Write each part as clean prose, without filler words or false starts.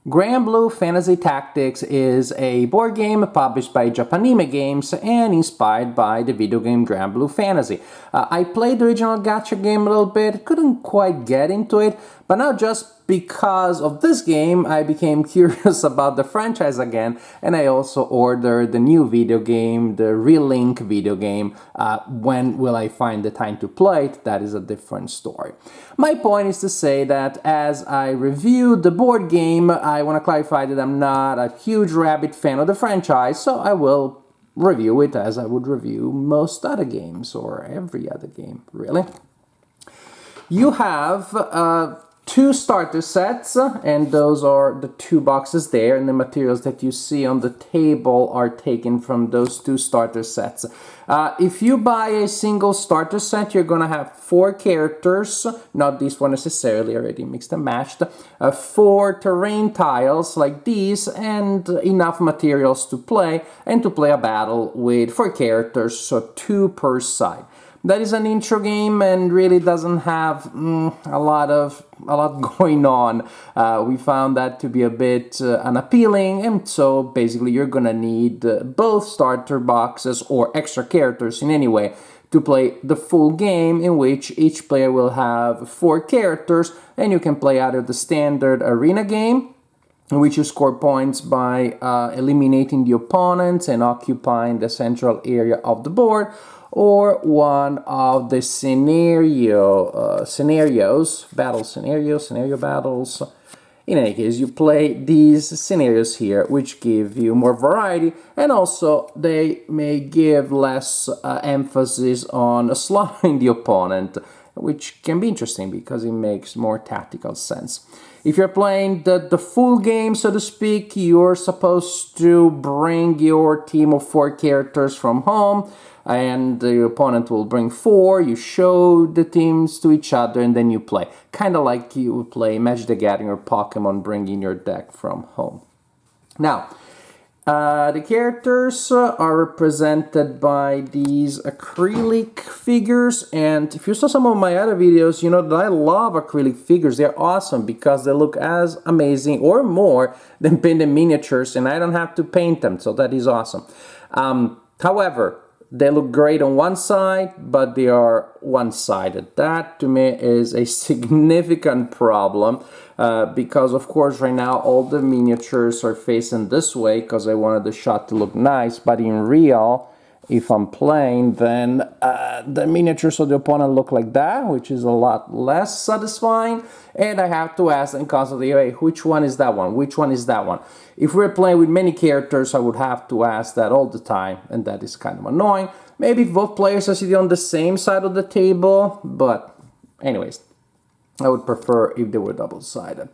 Granblue Fantasy Tactics is a board game published by Japanime Games and inspired by the video game Granblue Fantasy. I played the original gacha game a little bit, couldn't quite get into it, but now just because of this game, I became curious about the franchise again, and I also ordered the new video game, the Relink video game. When will I find the time to play it? That is a different story. My point is to say that as I reviewed the board game, I want to clarify that I'm not a huge rabid fan of the franchise, so I will review it as I would review most other games, or every other game, really. You have two starter sets, and those are the two boxes there, and the materials that you see on the table are taken from those two starter sets. If you buy a single starter set, you're gonna have 4 characters, not these one necessarily, already mixed and matched, 4 terrain tiles like these, and enough materials to play, and to play a battle with 4 characters, so 2 per side. That is an intro game and really doesn't have a lot going on. We found that to be a bit unappealing, and so basically you're gonna need both starter boxes or extra characters in any way to play the full game, in which each player will have 4 characters, and you can play either the standard arena game, in which you score points by eliminating the opponents and occupying the central area of the board, or one of the scenario battles. In any case, you play these scenarios here, which give you more variety, and also they may give less emphasis on slaughtering the opponent, which can be interesting because it makes more tactical sense. If you're playing the full game, so to speak, you're supposed to bring your team of 4 characters from home, and the opponent will bring 4, you show the teams to each other, and then you play. Kind of like you would play Magic the Gathering or Pokemon, bringing your deck from home. Now, the characters are represented by these acrylic figures, and if you saw some of my other videos, you know that I love acrylic figures. They're awesome because they look as amazing or more than painted miniatures, and I don't have to paint them, so that is awesome. However, they look great on one side, but they are one-sided. That, to me, is a significant problem because, of course, right now all the miniatures are facing this way because I wanted the shot to look nice, but in real, if I'm playing, then the miniatures of the opponent look like that, which is a lot less satisfying, and I have to ask them constantly, hey, which one is that one? Which one is that one? If we're playing with many characters, I would have to ask that all the time, and that is kind of annoying. Maybe if both players are sitting on the same side of the table, but anyways, I would prefer if they were double-sided.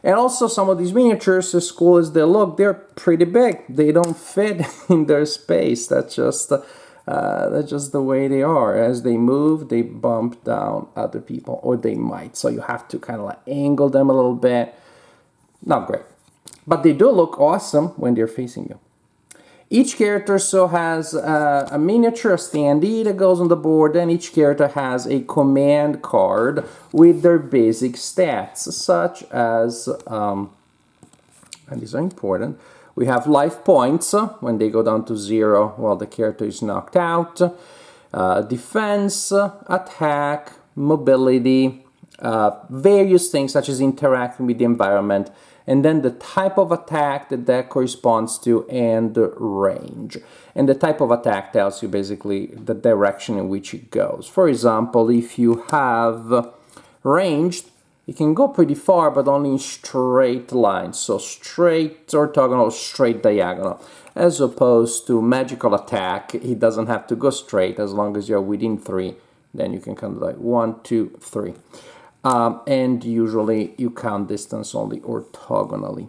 And also, some of these miniatures, as cool as they look, they're pretty big. They don't fit in their space. That's just the way they are. As they move, they bump down other people, or they might. So you have to kind of like angle them a little bit. Not great. But they do look awesome when they're facing you. Each character so has a miniature, a standee that goes on the board, and each character has a command card with their basic stats, such as, and these are important, we have life points when they go down to 0 while the character is knocked out, defense, attack, mobility, various things such as interacting with the environment, and then the type of attack that corresponds to, and the range. And the type of attack tells you basically the direction in which it goes. For example, if you have ranged, you can go pretty far, but only in straight lines. So straight orthogonal, straight diagonal. As opposed to magical attack, it doesn't have to go straight as long as you're within 3. Then you can count like 1, 2, 3. And usually you count distance only orthogonally.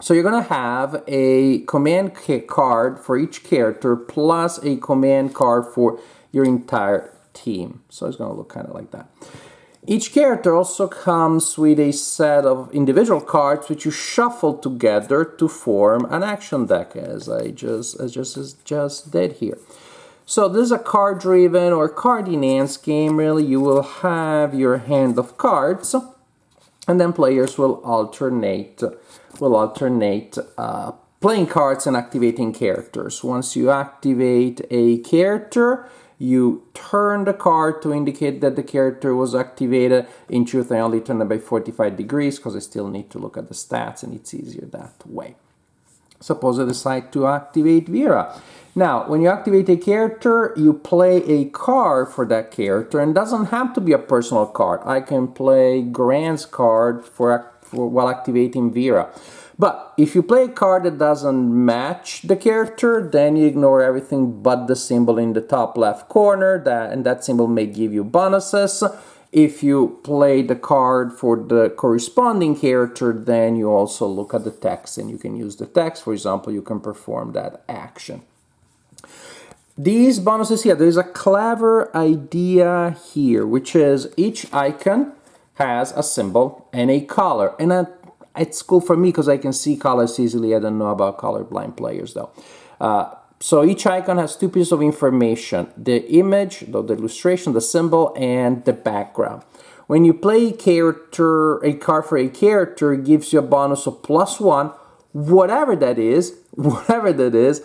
So you're going to have a command card for each character plus a command card for your entire team. So it's going to look kind of like that. Each character also comes with a set of individual cards which you shuffle together to form an action deck, as I just did here. So this is a card-driven or card-enhanced game, really. You will have your hand of cards, And then players will alternate playing cards and activating characters. Once you activate a character, you turn the card to indicate that the character was activated. In truth, I only turn it by 45 degrees because I still need to look at the stats, and it's easier that way. Suppose I decide to activate Vera. Now, when you activate a character, you play a card for that character, and it doesn't have to be a personal card. I can play Grant's card while activating Vera. But if you play a card that doesn't match the character, then you ignore everything but the symbol in the top left corner, and that symbol may give you bonuses. If you play the card for the corresponding character, then you also look at the text, and you can use the text. For example, you can perform that action. These bonuses here, there's a clever idea here, which is each icon has a symbol and a color. And it's cool for me because I can see colors easily. I don't know about colorblind players though. So each icon has two pieces of information: the image, the illustration, the symbol, and the background. When you play a card for a character, it gives you a bonus of +1, whatever that is,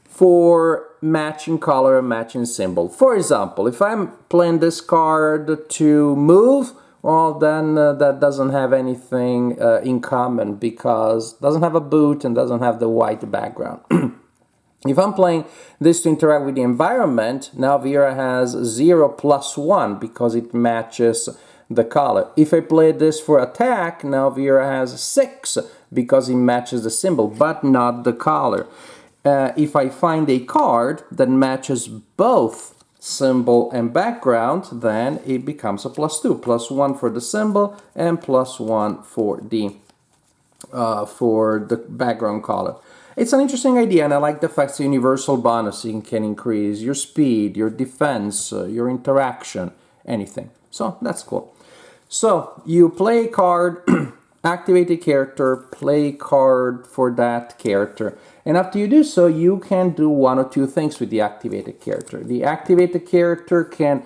for matching color and matching symbol. For example, if I'm playing this card to move, well, then that doesn't have anything in common because it doesn't have a boot and doesn't have the white background. If I'm playing this to interact with the environment, now Vera has 0 +1 because it matches the color. If I play this for attack, now Vera has 6 because it matches the symbol, but not the color. If I find a card that matches both symbol and background, then it becomes a +2. +1 for the symbol and +1 for the background color. It's an interesting idea, and I like the fact it's a universal bonus. You can increase your speed, your defense, your interaction, anything. So that's cool. So you play a card, activate a character, play a card for that character. And after you do so, you can do one or two things with the activated character. The activated character can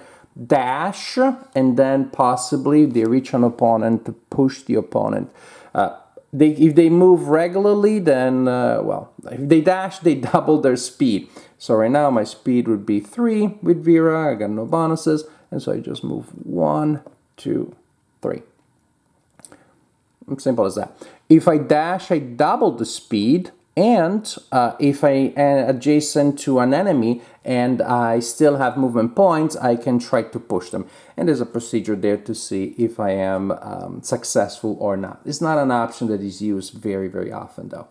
dash, and then possibly they reach an opponent to push the opponent. If they move regularly, then, if they dash, they double their speed. So right now my speed would be 3 with Vera. I got no bonuses, and so I just move 1, 2, 3. Simple as that. If I dash, I double the speed. And if I am adjacent to an enemy and I still have movement points, I can try to push them. And there's a procedure there to see if I am successful or not. It's not an option that is used very, very often though.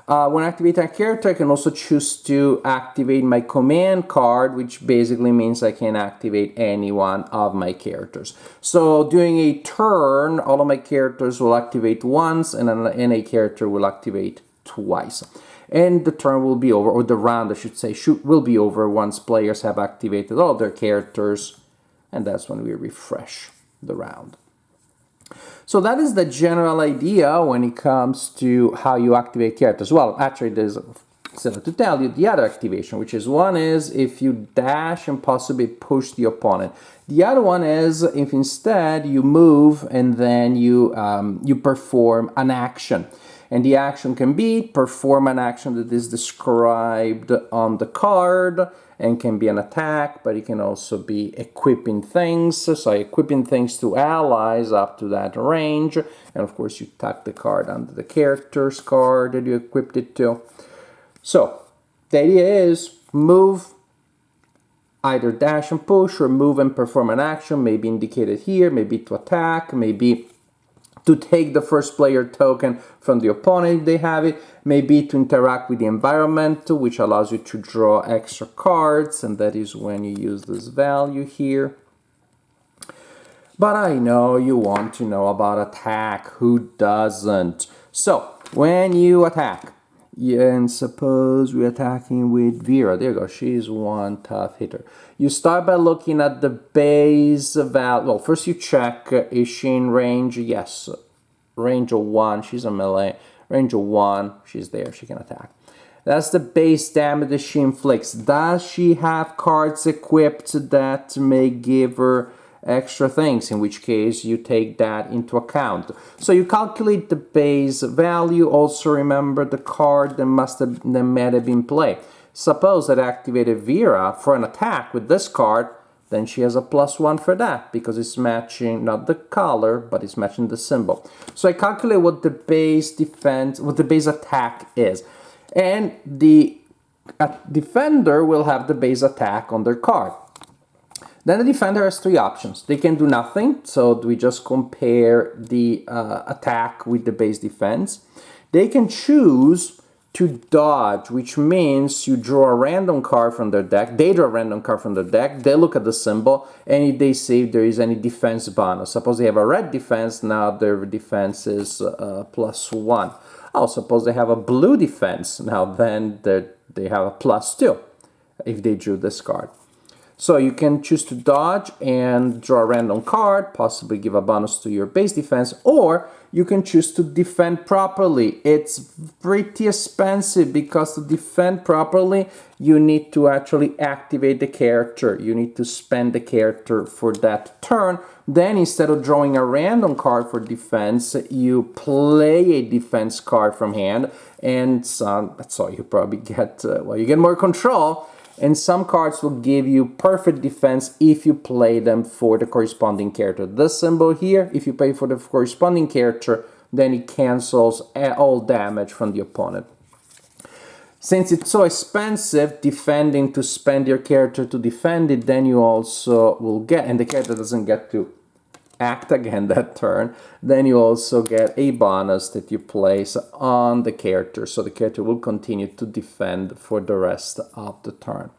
When I activate a character, I can also choose to activate my command card, which basically means I can activate any one of my characters. So during a turn, all of my characters will activate once, and a character will activate twice. And the turn will be over, or the round, I should say, will be over once players have activated all their characters, and that's when we refresh the round. So that is the general idea when it comes to how you activate characters. Well, actually, there's still to tell you the other activation, which is one is if you dash and possibly push the opponent. The other one is if instead you move and then you perform an action. And the action can be perform an action that is described on the card and can be an attack, but it can also be equipping things. So equipping things to allies up to that range. And of course you tuck the card under the character's card that you equipped it to. So the idea is move, either dash and push, or move and perform an action, maybe indicated here, maybe to attack, maybe to take the first player token from the opponent if they have it, maybe to interact with the environment, which allows you to draw extra cards, and that is when you use this value here. But I know you want to know about attack. Who doesn't? So, when you attack, and suppose we're attacking with Vera. There you go. She's one tough hitter. You start by looking at the base value. Well, first you check, is she in range? Yes. Range of 1. She's a melee. Range of 1. She's there. She can attack. That's the base damage that she inflicts. Does she have cards equipped that may give her extra things, in which case you take that into account. So you calculate the base value. Also remember the card that might have been played. Suppose that I activated Vera for an attack with this card, then she has a +1 for that, because it's matching not the color, but it's matching the symbol. So I calculate what the base defense, what the base attack is. And the defender will have the base attack on their card. Then the defender has three options. They can do nothing, so we just compare the attack with the base defense. They can choose to dodge, which means you draw a random card from their deck. They draw a random card from their deck. They look at the symbol, and they see if there is any defense bonus. Suppose they have a red defense, now their defense is +1. Oh, suppose they have a blue defense, now then they have a +2 if they drew this card. So you can choose to dodge and draw a random card, possibly give a bonus to your base defense, or you can choose to defend properly. It's pretty expensive because to defend properly, you need to actually activate the character. You need to spend the character for that turn. Then instead of drawing a random card for defense, you play a defense card from hand, and that's all you probably get. Well, you get more control. And some cards will give you perfect defense if you play them for the corresponding character. This symbol here, if you play for the corresponding character, then it cancels all damage from the opponent. Since it's so expensive defending to spend your character to defend it, then you also will get, and the character doesn't get to act again that turn, then you also get a bonus that you place on the character, so the character will continue to defend for the rest of the turn.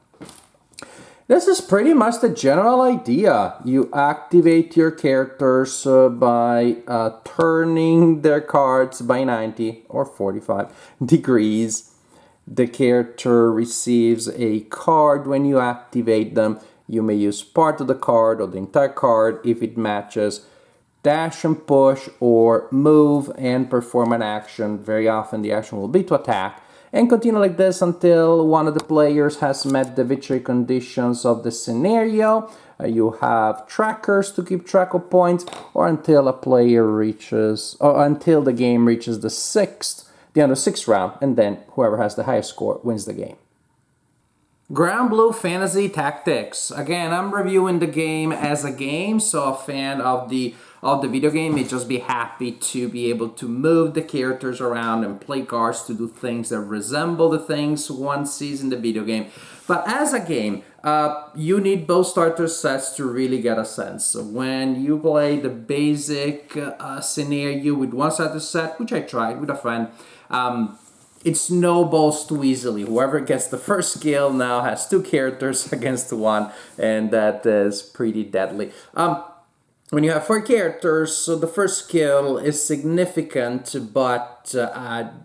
This is pretty much the general idea. You activate your characters by turning their cards by 90 or 45 degrees. The character receives a card when you activate them. You may use part of the card or the entire card if it matches. Dash and push or move and perform an action. Very often the action will be to attack. And continue like this until one of the players has met the victory conditions of the scenario. You have trackers to keep track of points, or until a player reaches, or until the game reaches the end of the sixth round, and then whoever has the highest score wins the game. Granblue Fantasy Tactics. Again, I'm reviewing the game as a game, so a fan of the video game may just be happy to be able to move the characters around and play cards to do things that resemble the things one sees in the video game. But as a game, you need both starter sets to really get a sense. So when you play the basic scenario with one starter set, which I tried with a friend, it snowballs too easily. Whoever gets the first skill now has two characters against one, and that is pretty deadly. When you have four characters, so the first skill is significant, but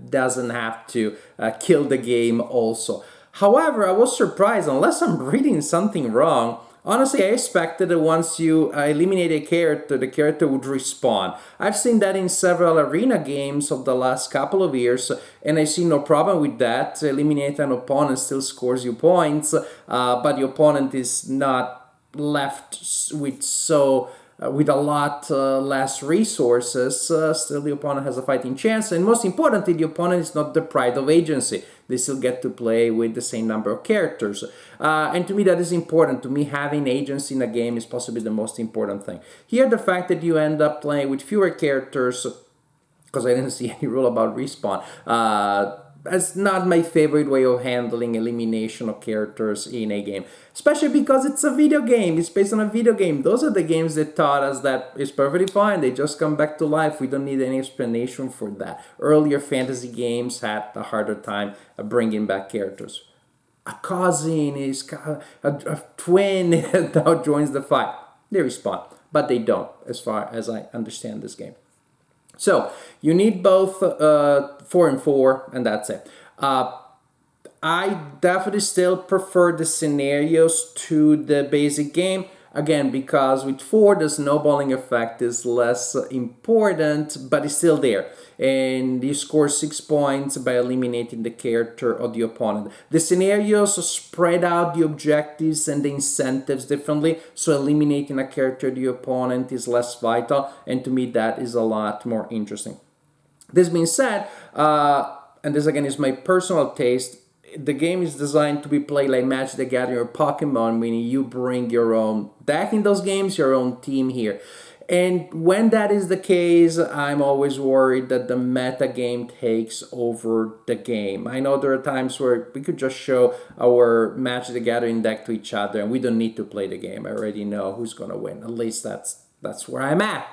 doesn't have to kill the game also. However, I was surprised, unless I'm reading something wrong, honestly, I expected that once you eliminate a character, the character would respawn. I've seen that in several arena games of the last couple of years, and I see no problem with that. Eliminate an opponent still scores you points, but the opponent is not left with a lot less resources. Still the opponent has a fighting chance, and most importantly, the opponent is not deprived of agency. They still get to play with the same number of characters. And to me, that is important. To me, having agency in a game is possibly the most important thing. Here, the fact that you end up playing with fewer characters, because I didn't see any rule about respawn, that's not my favorite way of handling elimination of characters in a game. Especially because it's a video game. It's based on a video game. Those are the games that taught us that it's perfectly fine. They just come back to life. We don't need any explanation for that. Earlier fantasy games had a harder time bringing back characters. A cousin is a twin now joins the fight. They respawn, but they don't, as far as I understand this game. So you need both 4 and 4, and that's it. I definitely still prefer the scenarios to the basic game. Again, because with 4, the snowballing effect is less important, but it's still there. And you score 6 points by eliminating the character of the opponent. The scenarios spread out the objectives and the incentives differently, so eliminating a character of the opponent is less vital, and to me that is a lot more interesting. This being said, and this again is my personal taste, the game is designed to be played like Magic the Gathering or Pokemon, meaning you bring your own deck in those games, your own team here. And when that is the case, I'm always worried that the meta game takes over the game. I know there are times where we could just show our Magic the Gathering deck to each other and we don't need to play the game. I already know who's going to win. At least that's where I'm at.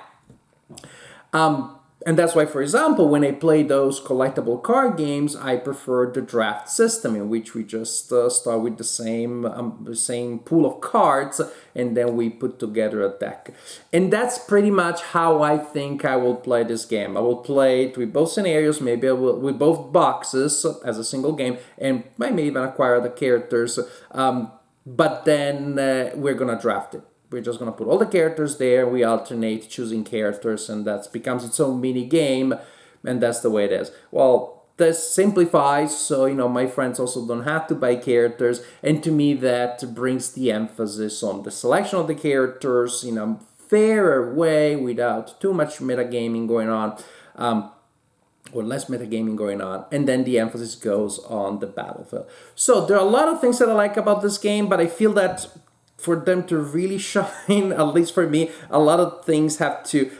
And that's why, for example, when I play those collectible card games, I prefer the draft system, in which we just start with the same pool of cards, and then we put together a deck. And that's pretty much how I think I will play this game. I will play it with both scenarios, maybe I will with both boxes as a single game, and I may even acquire the characters. But then we're gonna draft it. We're just going to put all the characters there, we alternate choosing characters, and that becomes its own mini game, and that's the way it is. Well, this simplifies, so, my friends also don't have to buy characters, and to me that brings the emphasis on the selection of the characters in a fairer way without too much metagaming going on. Or less metagaming going on, and then the emphasis goes on the battlefield. So there are a lot of things that I like about this game, but I feel that for them to really shine, at least for me, a lot of things have to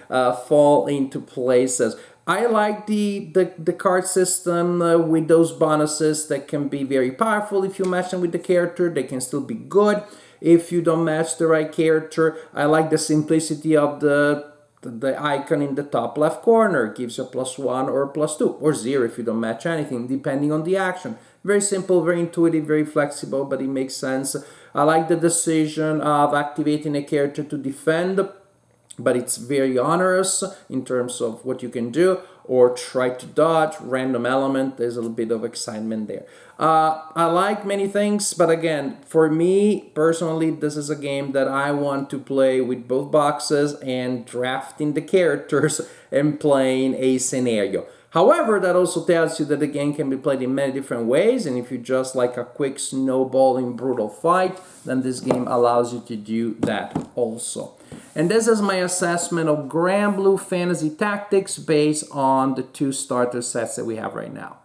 fall into places. I like the card system with those bonuses that can be very powerful if you match them with the character. They can still be good if you don't match the right character. I like the simplicity of the icon in the top left corner. It gives you a +1 or +2 or 0 if you don't match anything, depending on the action. Very simple, very intuitive, very flexible, but it makes sense. I like the decision of activating a character to defend, but it's very onerous in terms of what you can do, or try to dodge, random element, there's a little bit of excitement there. I like many things, but again, for me, personally, this is a game that I want to play with both boxes and drafting the characters and playing a scenario. However, that also tells you that the game can be played in many different ways, and if you just like a quick snowballing brutal fight, then this game allows you to do that also. And this is my assessment of Granblue Fantasy Tactics based on the 2 starter sets that we have right now.